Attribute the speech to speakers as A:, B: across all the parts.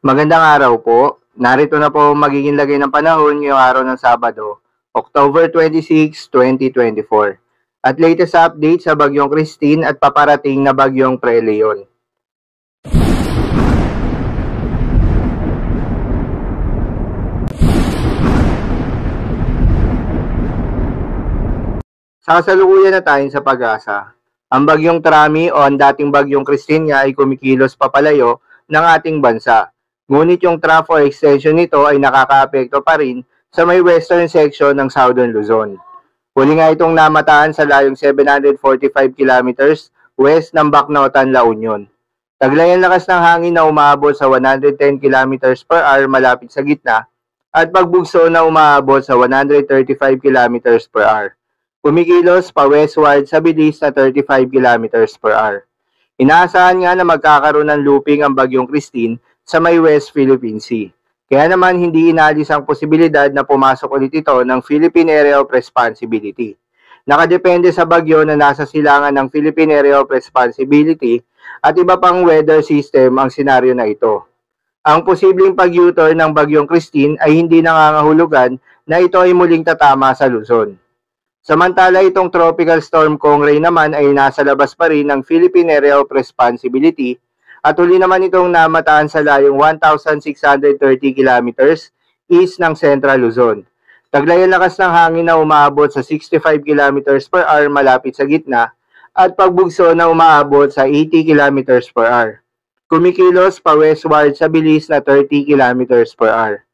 A: Magandang araw po. Narito na po ang magiging lagay ng panahon ngayong araw ng Sabado, October 26, 2024. At latest update sa Bagyong Christine at paparating na Bagyong Preleon. Sa kasalukuyan na tayo sa Pag-asa. Ang Bagyong Trami o ang dating Bagyong Christine nga ay kumikilos papalayo ng ating bansa. Ngunit yung trough or extension nito ay nakakaapekto pa rin sa may western section ng Southern Luzon. Huli nga itong namataan sa layong 745 kilometers west ng Bacnotan, La Union. Taglay ang lakas ng hangin na umaabot sa 110 kilometers per hour malapit sa gitna at pagbugso na umaabot sa 135 kilometers per hour. Kumikilos pa westward sa bilis na 35 kilometers per hour. Inaasahan nga na magkakaroon ng looping ang Bagyong Christine sa may West Philippine Sea. Kaya naman hindi inalis ang posibilidad na pumasok ulit ito ng Philippine Area of Responsibility. Nakadepende sa bagyo na nasa silangan ng Philippine Area of Responsibility at iba pang weather system ang senaryo na ito. Ang posibleng pag-U-turn ng Bagyong Christine ay hindi nangangahulugan na ito ay muling tatama sa Luzon. Samantala itong Tropical Storm Kongray naman ay nasa labas pa rin ng Philippine Area of Responsibility at huli naman itong namataan sa layong 1,630 kilometers east ng Central Luzon. Taglay ang lakas ng hangin na umaabot sa 65 kilometers per hour malapit sa gitna at pagbugso na umaabot sa 80 kilometers per hour. Kumikilos pa westward sa bilis na 30 kilometers per hour.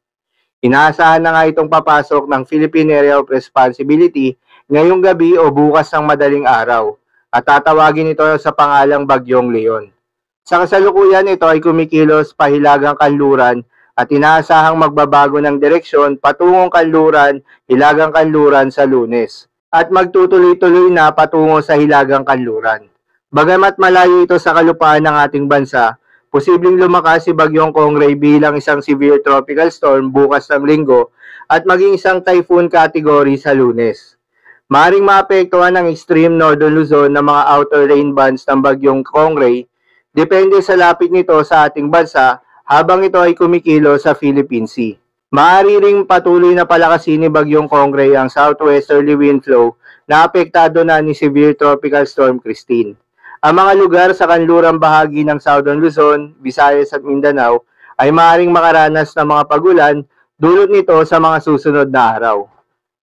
A: Inaasahan na nga itong papasok ng Philippine Area of Responsibility ngayong gabi o bukas ng madaling araw at tatawagin ito sa pangalang Bagyong Leon. Sa kasalukuyan ito ay kumikilos pahilagang kanluran at inaasahang magbabago ng direksyon patungong kanluran, hilagang kanluran sa Lunes at magtutuloy-tuloy na patungo sa hilagang kanluran. Bagamat malayo ito sa kalupaan ng ating bansa, posibleng lumakas si Bagyong Kongray bilang isang severe tropical storm bukas ng linggo at maging isang typhoon category sa Lunes. Maaring maapektuhan ng extreme northern Luzon ng mga outer rain bands ng Bagyong Kongray depende sa lapit nito sa ating bansa habang ito ay kumikilo sa Philippine Sea. Maaari ring patuloy na palakasin ni Bagyong Kongray ang southwesterly wind flow na apektado na ni severe tropical storm Christine. Ang mga lugar sa kanlurang bahagi ng Southern Luzon, Visayas at Mindanao ay maaaring makaranas ng mga pagulan dulot nito sa mga susunod na araw.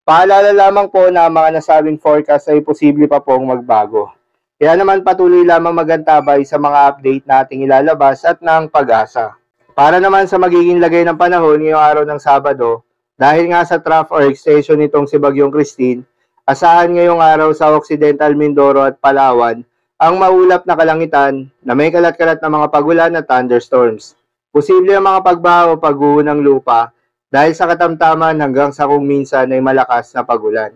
A: Paalala lamang po na ang mga nasabing forecast ay posible pa pong magbago. Kaya naman patuloy lamang magantabay sa mga update na ating ilalabas at ng Pag-asa. Para naman sa magiging lagay ng panahon ngayong araw ng Sabado, dahil nga sa trough or extension nitong si Bagyong Christine, asahan ngayong araw sa Occidental Mindoro at Palawan ang maulap na kalangitan na may kalat-kalat na mga pagulan at thunderstorms. Posible ang mga pagbaha o pagguho ng lupa dahil sa katamtaman hanggang sa kung minsan ay malakas na pagulan.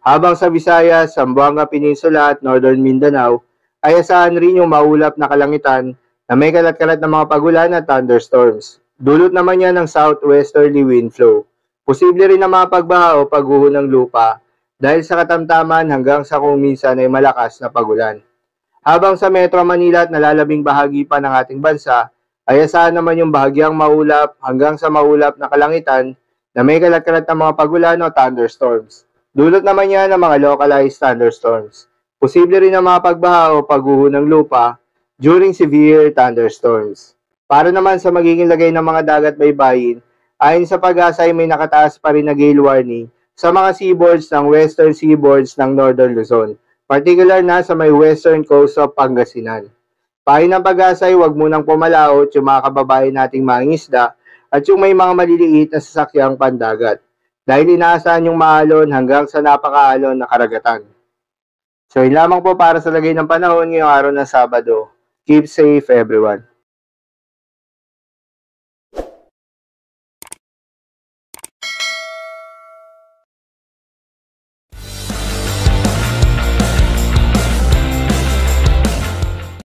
A: Habang sa Visayas, Zamboanga Peninsula at Northern Mindanao ay asahan rin yung maulap na kalangitan na may kalat-kalat na mga pagulan at thunderstorms. Dulot naman yan ng southwesterly wind flow. Posible rin na mga pagbaha o pagguho ng lupa dahil sa katamtaman hanggang sa kung minsan ay malakas na pagulan. Habang sa Metro Manila at nalalabing bahagi pa ng ating bansa, ay asahan naman yung bahagyang maulap hanggang sa maulap na kalangitan na may kalat-kalat na mga pagulan o thunderstorms. Dulot naman yan ng mga localized thunderstorms. Posible rin ang mga pagbaha o pagguho ng lupa during severe thunderstorms. Para naman sa magiging lagay ng mga dagat baybayin, ayon sa Pag-asa ay may nakataas pa rin na gale warning sa mga seaboards ng western seaboards ng Northern Luzon, particular na sa may western coast of Pangasinan. Payo ng Pag-asa ay huwag munang pumalaot yung mga kababayan nating mangingisda at yung may mga maliliit na sasakyang pandagat dahil inaasahan yung maalon hanggang sa napakaalon na karagatan. So yun lamang po para sa lagay ng panahon ngayong araw ng Sabado. Keep safe everyone.